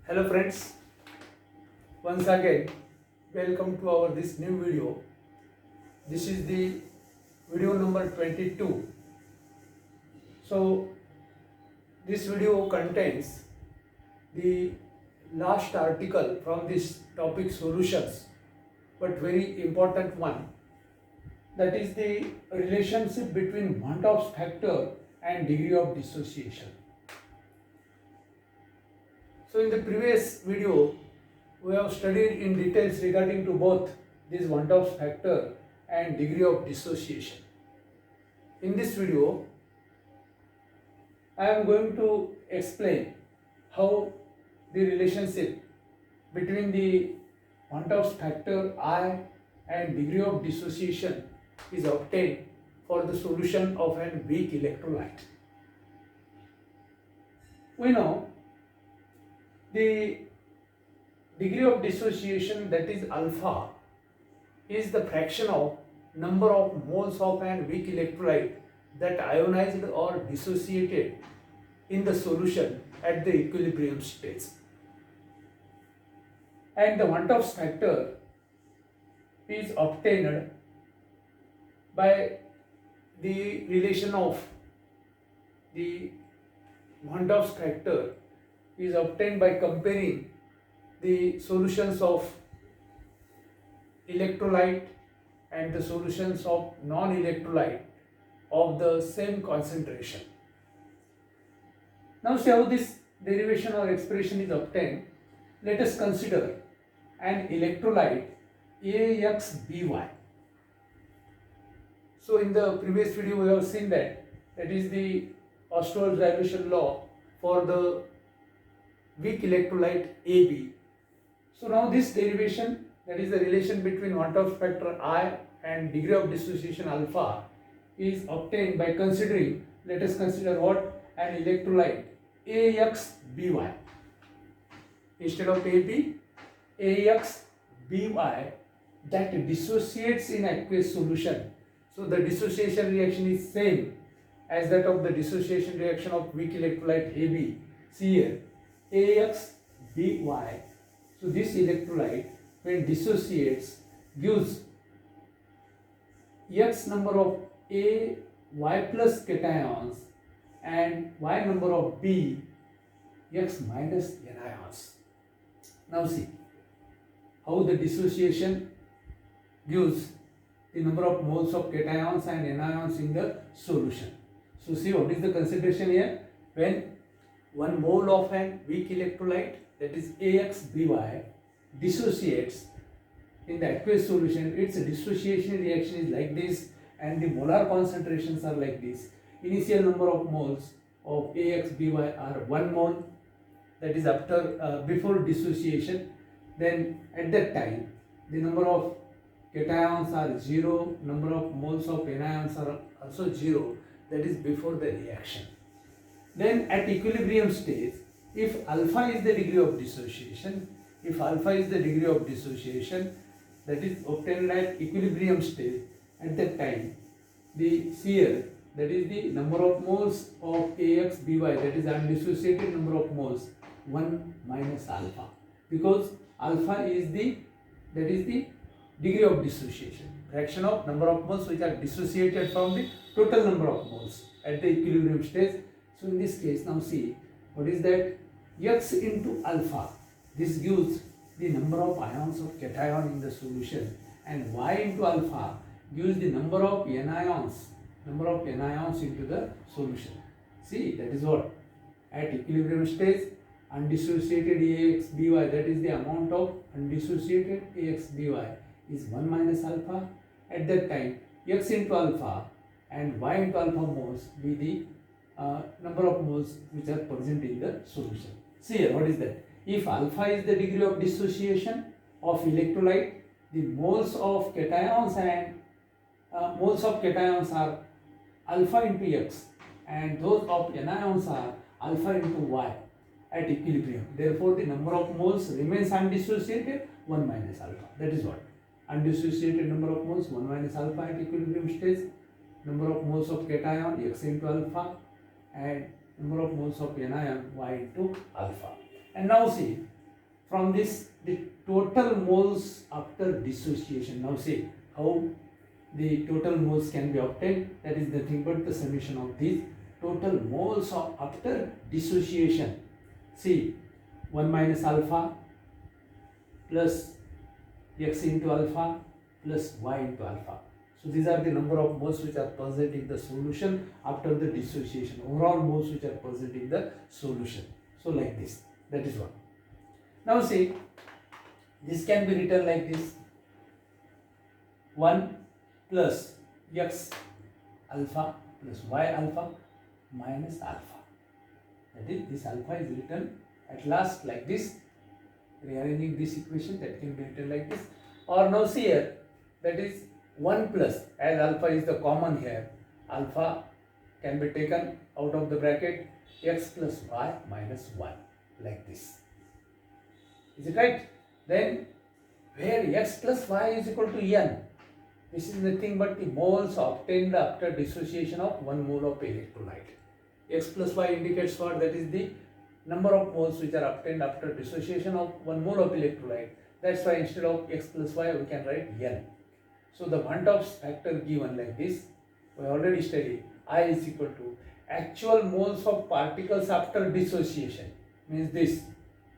Hello friends, once again welcome to our this new video. This is the video number 22. So this video contains the last article from this topic solutions, but very important one, that is the relationship between Vant Hoff factor and degree of dissociation. So in the previous video, we have studied in details regarding to both this Vant Hoff factor and degree of dissociation. In this video, I am going to explain how the relationship between the Vant Hoff factor I and degree of dissociation is obtained for the solution of an weak electrolyte. We know the degree of dissociation, that is alpha, is the fraction of number of moles of an weak electrolyte that ionized or dissociated in the solution at the equilibrium stage. And the Vant Hoff factor is obtained by the relation of the Vant Hoff factor is obtained by comparing the solutions of electrolyte and the solutions of non-electrolyte of the same concentration. Now see how this derivation or expression is obtained. Let us consider an electrolyte AXBY. So in the previous video we have seen that is the Ostwald's dilation law for the weak electrolyte AB. So now this derivation, that is the relation between Vant Hoff factor I and degree of dissociation alpha, is obtained by considering, let us consider what, an electrolyte AXBY. Instead of AB, AXBY that dissociates in aqueous solution. So the dissociation reaction is same as that of the dissociation reaction of weak electrolyte AB. See here, AXBY. So this electrolyte, when dissociates, gives X number of A Y plus cations and Y number of B X minus anions. Now see how the dissociation gives the number of moles of cations and anions in the solution. So see what is the concentration here. When 1 mole of an weak electrolyte, that is AXBY, dissociates in the aqueous solution, its dissociation reaction is like this and the molar concentrations are like this. Initial number of moles of AXBY are 1 mole, that is after before dissociation. Then at that time the number of cations are 0, number of moles of anions are also 0, that is before the reaction. Then at equilibrium stage, if alpha is the degree of dissociation, that is obtained at equilibrium stage, at that time the CL, that is the number of moles of AXBY, that is undissociated number of moles, 1 minus alpha, because alpha is the degree of dissociation, fraction of number of moles which are dissociated from the total number of moles at the equilibrium stage. So in this case, now see what is that, X into alpha, this gives the number of ions of cation in the solution, and Y into alpha gives the number of anions into the solution. See, that is what, at equilibrium stage, undissociated AXBY, that is the amount of undissociated AXBY is 1 minus alpha. At that time, X into alpha and Y into alpha moles be the number of moles which are present in the solution. See here, what is that? If alpha is the degree of dissociation of electrolyte, the moles of cations are alpha into X and those of anions are alpha into Y at equilibrium. Therefore, the number of moles remains undissociated, 1 minus alpha. That is what? Undissociated number of moles, 1 minus alpha at equilibrium stage, number of moles of cation, X into alpha, and number of moles of anion, Y into alpha. And now see, from this the total moles after dissociation. Now see how the total moles can be obtained. That is nothing but the summation of these total moles of after dissociation. See 1 minus alpha plus x into alpha plus y into alpha. So these are the number of moles which are present in the solution after the dissociation. Overall moles which are present in the solution. So like this. That is one. Now see, this can be written like this: 1 plus x alpha plus y alpha minus alpha. That is, this alpha is written at last like this. Rearranging this equation, that can be written like this. Or now see here, that is 1 plus, as alpha is the common here, alpha can be taken out of the bracket, x plus y minus 1, like this. Is it right? Then where x plus y is equal to n, this is nothing but the moles obtained after dissociation of 1 mole of electrolyte. X plus y indicates what? That is the number of moles which are obtained after dissociation of 1 mole of electrolyte. That's why instead of x plus y we can write n. So the Vant Hoff's factor given like this, we already studied. I is equal to actual moles of particles after dissociation, means this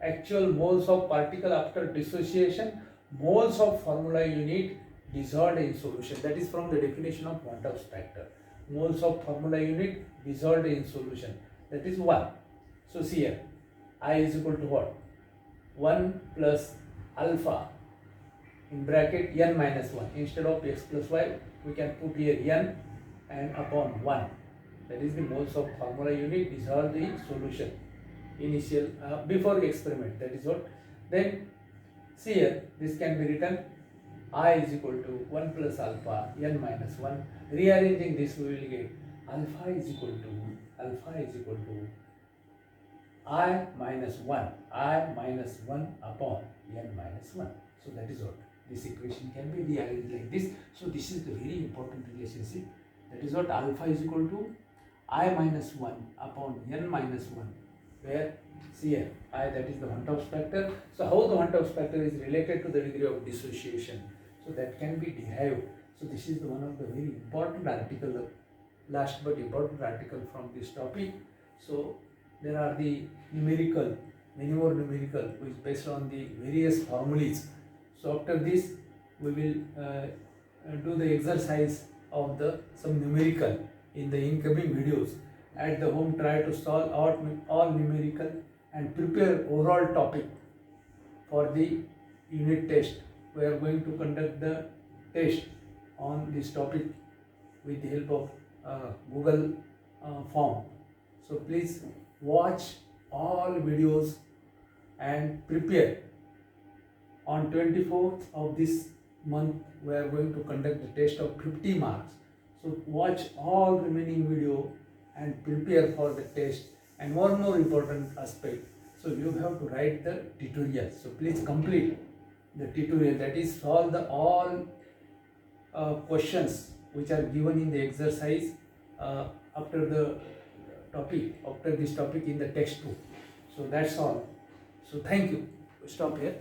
actual moles of particle after dissociation, moles of formula unit dissolved in solution. That is from the definition of Vant Hoff's factor. Moles of formula unit dissolved in solution. That is 1. So see here, I is equal to what? 1 plus alpha in bracket n minus 1. Instead of x plus y, we can put here n and upon 1. That is the moles of formula unit dissolved in solution. Initial, before experiment, that is what. Then see here, this can be written I is equal to 1 plus alpha n minus 1. Rearranging this, we will get alpha is equal to I minus 1, I minus 1 upon n minus 1. So that is what. This equation can be rearranged like this. So this is the very important relationship. That is what, alpha is equal to I minus 1 upon n minus 1. Where, see here, I, that is the Vant Hoff's factor. So how the Vant Hoff's factor is related to the degree of dissociation. So that can be derived. So this is the one of the very important article, last but important article from this topic. So there are the numerical, many more numerical, which is based on the various formulas. So after this, we will do the exercise of the some numerical in the incoming videos. At the home, try to solve all numerical and prepare overall topic for the unit test. We are going to conduct the test on this topic with the help of Google form. So please watch all videos and prepare. On 24th of this month, we are going to conduct the test of 50 marks. So watch all remaining video and prepare for the test. And one more important aspect, so you have to write the tutorial. So please complete the tutorial, that is solve the all questions which are given in the exercise after the topic, after this topic in the textbook. So that's all. So thank you. Stop here.